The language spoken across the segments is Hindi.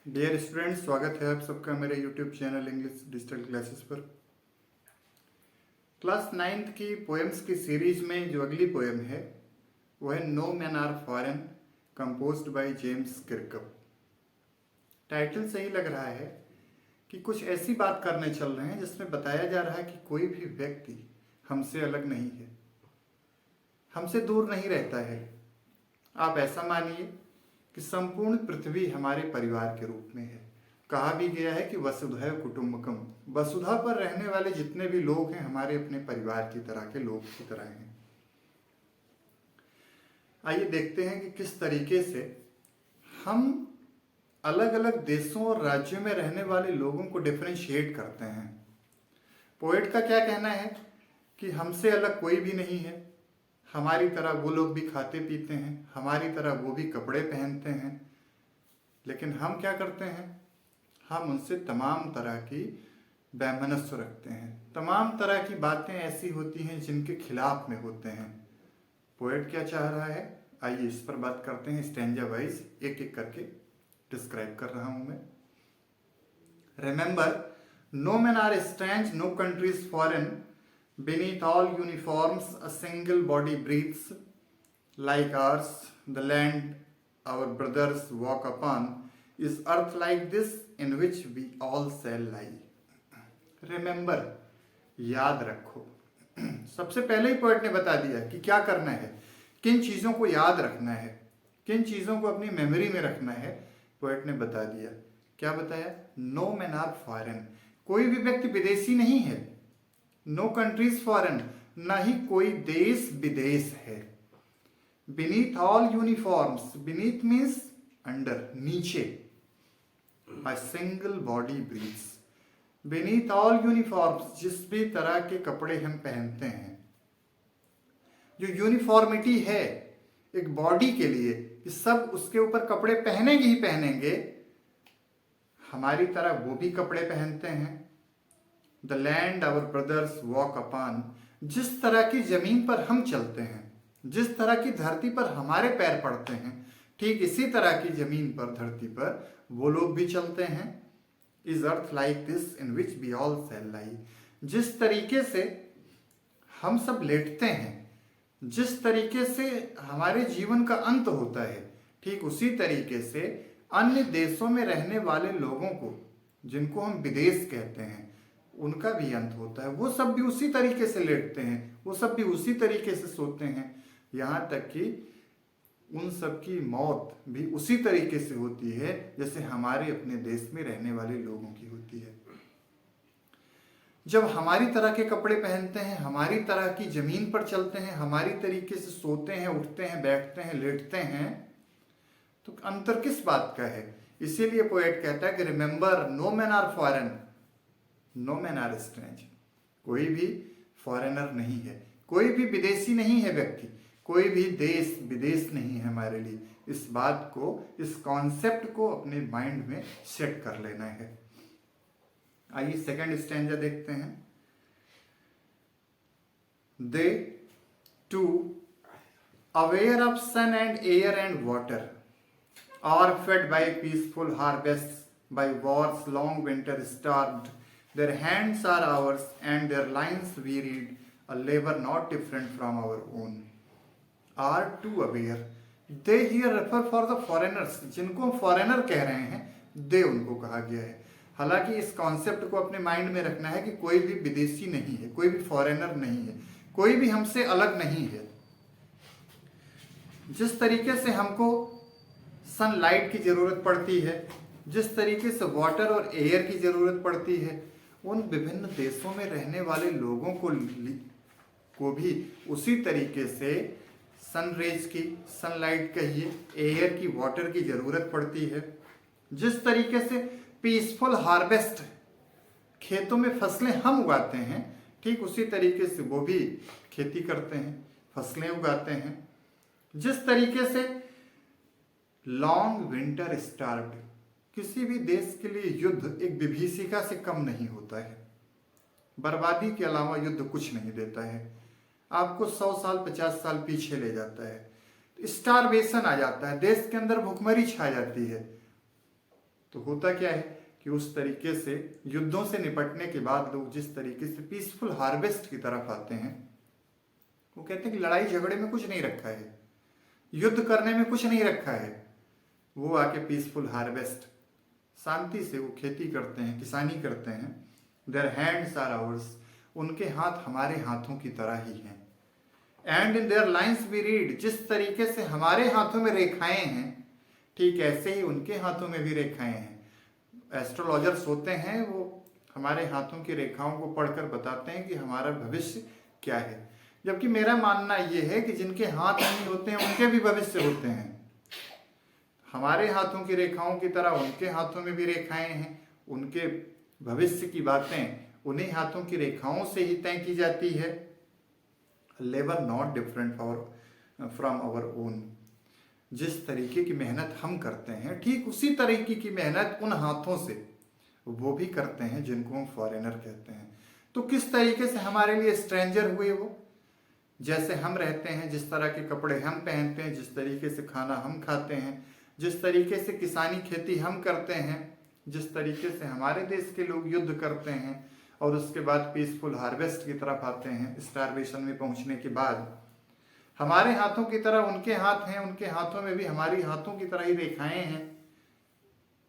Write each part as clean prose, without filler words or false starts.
डियर स्टूडेंट्स, स्वागत है आप सबका मेरे YouTube channel English digital classes पर। क्लास 9th की पोएम्स की सीरीज में जो अगली पोएम है वो है no man are foreign, composed by James Kirkup. Title से ही लग रहा है कि कुछ ऐसी बात करने चल रहे हैं जिसमें बताया जा रहा है कि कोई भी व्यक्ति हमसे अलग नहीं है, हमसे दूर नहीं रहता है। आप ऐसा मानिए कि संपूर्ण पृथ्वी हमारे परिवार के रूप में है। कहा भी गया है कि वसुधैव कुटुंबकम, वसुधा पर रहने वाले जितने भी लोग हैं हमारे अपने परिवार की तरह के लोग की तरह हैं। आइए देखते हैं कि किस तरीके से हम अलग अलग देशों और राज्यों में रहने वाले लोगों को डिफरेंशिएट करते हैं। पोएट का क्या कहना है कि हमसे अलग कोई भी नहीं है, हमारी तरह वो लोग भी खाते पीते हैं, हमारी तरह वो भी कपड़े पहनते हैं, लेकिन हम क्या करते हैं, हम उनसे तमाम तरह की वैमनस्य रखते हैं। तमाम तरह की बातें ऐसी होती हैं जिनके खिलाफ में होते हैं। पोएट क्या चाह रहा है, आइए इस पर बात करते हैं। स्टैंजा वाइज एक एक करके डिस्क्राइब कर रहा हूं मैं। Remember, no man are strange, no country is foreign, beneath all uniforms a single body breathes, like ours the land our brothers walk upon is earth like this in which we all shall lie. Remember, याद रखो। सबसे पहले ही पोएट ने बता दिया कि क्या करना है, किन चीज़ों को याद रखना है, किन चीज़ों को अपनी मेमोरी में रखना है। पोएट ने बता दिया, क्या बताया? नो मैन आर फॉरेन, कोई भी व्यक्ति विदेशी नहीं है। नो कंट्रीज फॉरेन, ना ही कोई देश विदेश है। Beneath all uniforms, beneath means under, नीचे। A single body breathes, beneath all uniforms, जिस भी तरह के कपड़े हम पहनते हैं। जो यूनिफॉर्मिटी है एक बॉडी के लिए कि सब उसके ऊपर कपड़े पहनेंगे ही पहनेंगे, हमारी तरह वो भी कपड़े पहनते हैं। The land our brothers walk upon, जिस तरह की जमीन पर हम चलते हैं, जिस तरह की धरती पर हमारे पैर पड़ते हैं, ठीक इसी तरह की जमीन पर, धरती पर वो लोग भी चलते हैं। Is earth like this in which we all shall lie, जिस तरीके से हम सब लेटते हैं, जिस तरीके से हमारे जीवन का अंत होता है, ठीक उसी तरीके से अन्य देशों में रहने वाले लोगों को, जिनको हम विदेश कहते हैं, उनका भी अंत होता है। वो सब भी उसी तरीके से लेटते हैं, वो सब भी उसी तरीके से सोते हैं, यहाँ तक कि उन सब की मौत भी उसी तरीके से होती है जैसे हमारे अपने देश में रहने वाले लोगों की होती है। जब हमारी तरह के कपड़े पहनते हैं, हमारी तरह की जमीन पर चलते हैं, हमारी तरीके से सोते हैं, उठते हैं, बैठते हैं, लेटते हैं, तो अंतर किस बात का है? इसीलिए पोएट कहता है कि remember, no man are foreign, no man are strange, कोई भी फॉरेनर नहीं है, कोई भी विदेशी नहीं है व्यक्ति, कोई भी देश विदेश नहीं है हमारे लिए। इस बात को, इस कॉन्सेप्ट को अपने माइंड में सेट कर लेना है। आइए सेकंड स्टैंजा देखते हैं। They too aware of sun and air and water are fed by peaceful harvest, by war's long winter starved, their hands are ours and their lines we read, a labor not different from our own. Are to aware, they here refer for the foreigners, जिनको फॉरेनर कह रहे हैं, दे उनको कहा गया है। हालांकि इस कॉन्सेप्ट को अपने माइंड में रखना है कि कोई भी विदेशी नहीं है, कोई भी फॉरेनर नहीं है, कोई भी हमसे अलग नहीं है। जिस तरीके से हमको सनलाइट की जरूरत पड़ती है, जिस तरीके से वाटर और एयर की जरूरत पड़ती है, उन विभिन्न देशों में रहने वाले लोगों को भी उसी तरीके से सनरेज की, सनलाइट कहिए, एयर की, वाटर की जरूरत पड़ती है। जिस तरीके से पीसफुल हार्वेस्ट, खेतों में फसलें हम उगाते हैं, ठीक उसी तरीके से वो भी खेती करते हैं, फसलें उगाते हैं। जिस तरीके से लॉन्ग विंटर स्टार्व्ड, किसी भी देश के लिए युद्ध एक विभीषिका से कम नहीं होता है। बर्बादी के अलावा युद्ध कुछ नहीं देता है, आपको 100 साल 50 साल पीछे ले जाता है। स्टारवेशन आ जाता है, देश के अंदर भुखमरी छा जाती है। तो होता क्या है कि उस तरीके से युद्धों से निपटने के बाद लोग जिस तरीके से पीसफुल हार्वेस्ट की तरफ आते हैं, वो कहते हैं कि लड़ाई झगड़े में कुछ नहीं रखा है, युद्ध करने में कुछ नहीं रखा है। वो आके पीसफुल हार्वेस्ट, शांति से वो खेती करते हैं, किसानी करते हैं। देयर हैंड्स आर आवर्स, उनके हाथ हमारे हाथों की तरह ही हैं। And in their lines we read, जिस तरीके से हमारे हाथों में रेखाएं हैं, ठीक ऐसे ही उनके हाथों में भी रेखाएं हैं। एस्ट्रोलॉजर्स होते हैं, वो हमारे हाथों की रेखाओं को पढ़कर बताते हैं कि हमारा भविष्य क्या है। जबकि मेरा मानना यह है कि जिनके हाथ नहीं होते हैं उनके भी भविष्य होते हैं। हमारे हाथों की रेखाओं की तरह उनके हाथों में भी रेखाएं हैं। उनके भविष्य की बातें उन्हीं हाथों की रेखाओं से ही तय की जाती है। Labour not different from our own, जिस तरीके की मेहनत हम करते हैं ठीक उसी तरीके की मेहनत उन हाथों से वो भी करते हैं जिनको हम फॉरेनर कहते हैं। तो किस तरीके से हमारे लिए स्ट्रेंजर हुए वो, जैसे हम रहते हैं, जिस तरह के कपड़े हम पहनते हैं, जिस तरीके से खाना हम खाते हैं, जिस तरीके से किसानी खेती हम करते हैं, जिस तरीके से हमारे देश के लोग युद्ध करते हैं और उसके बाद पीसफुल हार्वेस्ट की तरफ आते हैं स्टारवेशन में पहुंचने के बाद, हमारे हाथों की तरह उनके हाथ हैं, उनके हाथों में भी हमारी हाथों की तरह ही रेखाएं हैं।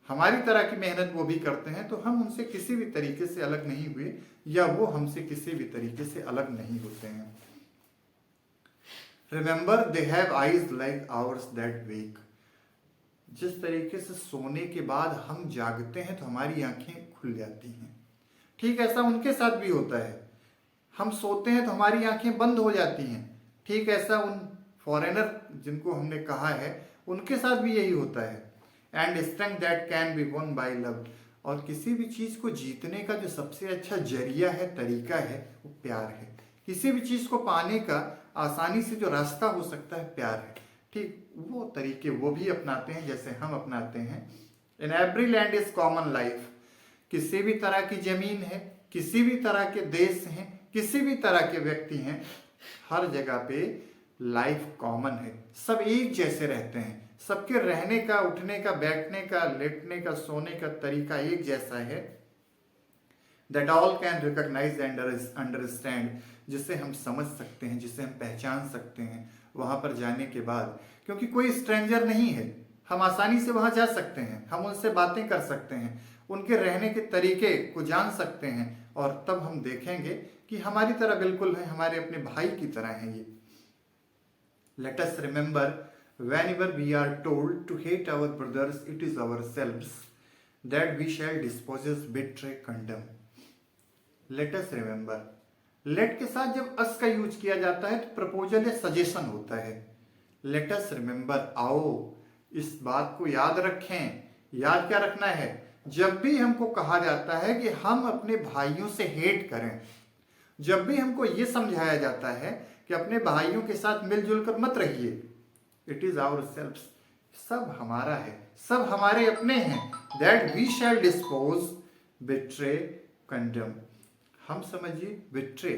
हमारी तरह की मेहनत वो भी करते हैं, तो हम उनसे किसी भी तरीके से अलग नहीं हुए या वो हमसे किसी भी तरीके से अलग नहीं होते हैं। Remember they have eyes like ours that wake, जिस तरीके से सोने के बाद हम जागते हैं तो हमारी आंखें खुल जाती हैं, ठीक ऐसा उनके साथ भी होता है। हम सोते हैं तो हमारी आंखें बंद हो जाती हैं, ठीक ऐसा उन फॉरेनर जिनको हमने कहा है उनके साथ भी यही होता है। And strength that can be one by love, और किसी भी चीज़ को जीतने का जो सबसे अच्छा जरिया है, तरीका है, वो प्यार है। किसी भी चीज़ को पाने का आसानी से जो रास्ता हो सकता है, प्यार है। ठीक वो तरीके वो भी अपनाते हैं जैसे हम अपनाते हैं। In every land is common life, किसी भी तरह की जमीन है, किसी भी तरह के देश हैं, किसी भी तरह के व्यक्ति हैं, हर जगह पे लाइफ कॉमन है। सब एक जैसे रहते हैं, सबके रहने का, उठने का, बैठने का, लेटने का, सोने का तरीका एक जैसा है। That all can recognise and understand, जिसे हम समझ सकते हैं, जिसे हम पहचान सकते हैं वहां पर जाने के बाद, क्योंकि कोई स्ट्रेंजर नहीं है। हम आसानी से वहां जा सकते हैं, हम उनसे बातें कर सकते हैं, उनके रहने के तरीके को जान सकते हैं, और तब हम देखेंगे कि हमारी तरह बिल्कुल है, हमारे अपने भाई की तरह हैं ये। Let us remember whenever we are told to hate our brothers, it is ourselves that we shall dispose, betray, condemn. Let us remember, let के साथ जब अस का यूज किया जाता है तो प्रपोजल या सजेशन होता है। लेट अस रिमेंबर, आओ इस बात को याद रखें। याद क्या रखना है? जब भी हमको कहा जाता है कि हम अपने भाइयों से हेट करें, जब भी हमको ये समझाया जाता है कि अपने भाइयों के साथ मिलजुल कर मत रहिए, इट इज आवर सेल्फ, सब हमारा है, सब हमारे अपने हैं। That we shall dispose, betray, condemn. हम समझिए बिट्रे,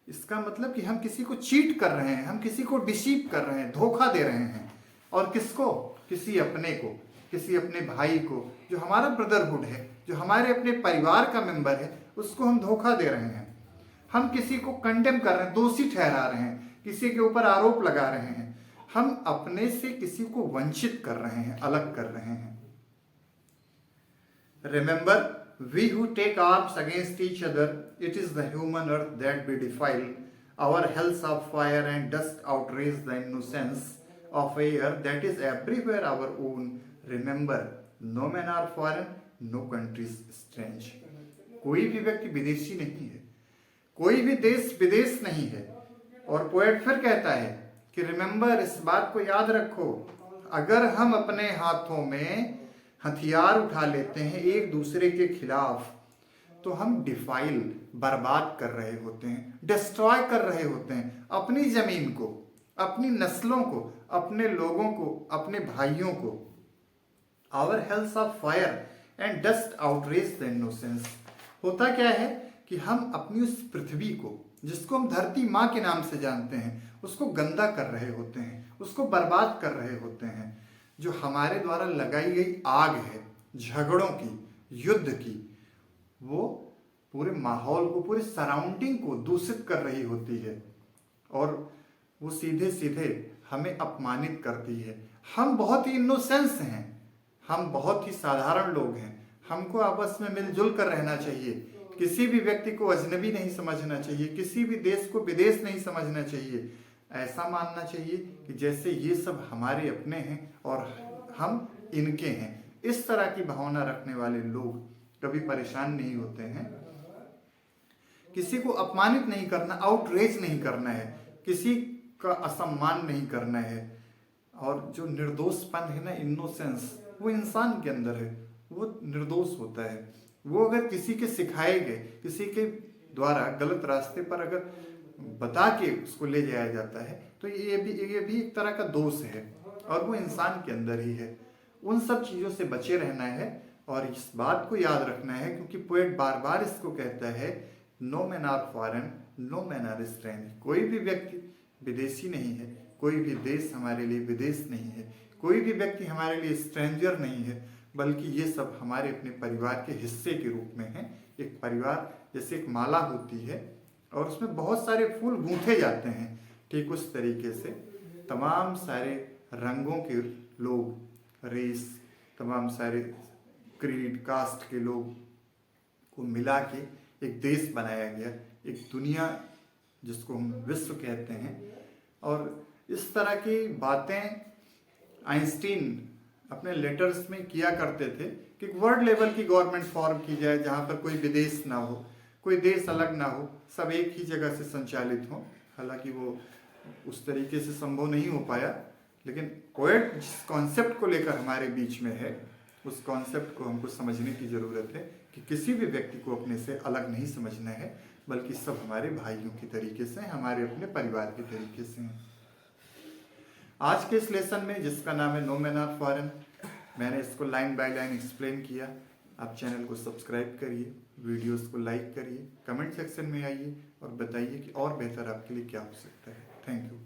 इसका मतलब कि हम किसी को चीट कर रहे हैं, हम किसी को डिसीव कर रहे हैं, धोखा दे रहे हैं। और किसको? किसी अपने को, किसी अपने भाई को, जो हमारा ब्रदरहुड है, जो हमारे अपने परिवार का मेंबर है, उसको हम धोखा दे रहे हैं। हम किसी को कंडेम कर रहे हैं, दोषी ठहरा रहे हैं, किसी के ऊपर आरोप लगा रहे हैं, हम अपने से किसी को वंचित कर रहे हैं, अलग कर रहे हैं। Remember, we who take arms against each other, it is the human earth that we defile. Our hells of fire and dust outrage the innocence of air that is everywhere our own. Remember, no men are foreign, no country is strange. कोई भी व्यक्ति विदेशी नहीं है, कोई भी देश विदेश नहीं है। और पोएट फिर कहता है कि रिमेंबर, इस बात को याद रखो, अगर हम अपने हाथों में हथियार उठा लेते हैं एक दूसरे के खिलाफ, तो हम डिफाइल, बर्बाद कर रहे होते हैं, डिस्ट्रॉय कर रहे होते हैं अपनी जमीन को, अपनी नस्लों को, अपने लोगों को, अपने भाइयों को। Our hells of fire and dust outrage the innocence. होता क्या है कि हम अपनी उस पृथ्वी को, जिसको हम धरती माँ के नाम से जानते हैं, उसको गंदा कर रहे होते हैं, उसको बर्बाद कर रहे होते हैं। जो हमारे द्वारा लगाई गई आग है, झगड़ों की, युद्ध की, वो पूरे माहौल को, पूरे सराउंडिंग को दूषित कर रही होती है और वो सीधे सीधे हमें अपमानित करती है। हम बहुत ही इनोसेंस हैं, हम बहुत ही साधारण लोग हैं, हमको आपस में मिलजुल कर रहना चाहिए, किसी भी व्यक्ति को अजनबी नहीं समझना चाहिए, किसी भी देश को विदेश नहीं समझना चाहिए। ऐसा मानना चाहिए कि जैसे ये सब हमारे अपने हैं और हम इनके हैं। इस तरह की भावना रखने वाले लोग कभी परेशान नहीं होते हैं। किसी को अपमानित नहीं करना, आउटरेज नहीं करना है, किसी का असम्मान नहीं करना है। और जो निर्दोषपन है ना, इनोसेंस, वो इंसान के अंदर है, वो निर्दोष होता है। वो अगर किसी के सिखाए गए, किसी के द्वारा गलत रास्ते पर अगर बता के उसको ले जाया जाता है तो ये भी एक तरह का दोष है और वो इंसान के अंदर ही है। उन सब चीज़ों से बचे रहना है और इस बात को याद रखना है, क्योंकि पोएट बार बार इसको कहता है, no man are foreign, no man are strange. कोई भी व्यक्ति विदेशी नहीं है, कोई भी देश हमारे लिए विदेश नहीं है, कोई भी व्यक्ति हमारे लिए स्ट्रेंजर नहीं है, बल्कि ये सब हमारे अपने परिवार के हिस्से के रूप में है। एक परिवार जैसे एक माला होती है और उसमें बहुत सारे फूल गूंथे जाते हैं, ठीक उस तरीके से तमाम सारे रंगों के लोग, रेस, तमाम सारे क्रीड, कास्ट के लोग को मिला के एक देश बनाया गया, एक दुनिया जिसको हम विश्व कहते हैं। और इस तरह की बातें आइंस्टीन अपने लेटर्स में किया करते थे कि वर्ल्ड लेवल की गवर्नमेंट फॉर्म की जाए जहाँ पर कोई विदेश ना हो, कोई देश अलग ना हो, सब एक ही जगह से संचालित हो। हालांकि वो उस तरीके से संभव नहीं हो पाया, लेकिन पोएट जिस कॉन्सेप्ट को लेकर हमारे बीच में है, उस कॉन्सेप्ट को हमको समझने की ज़रूरत है कि किसी भी व्यक्ति को अपने से अलग नहीं समझना है, बल्कि सब हमारे भाइयों की तरीके से, हमारे अपने परिवार के तरीके से हैं। आज के इस लेसन में, जिसका नाम है नो मैन आर फॉरेन, मैंने इसको लाइन बाय लाइन एक्सप्लेन किया। आप चैनल को सब्सक्राइब करिए, वीडियोस को लाइक करिए, कमेंट सेक्शन में आइए और बताइए कि और बेहतर आपके लिए क्या हो सकता है। Thank you.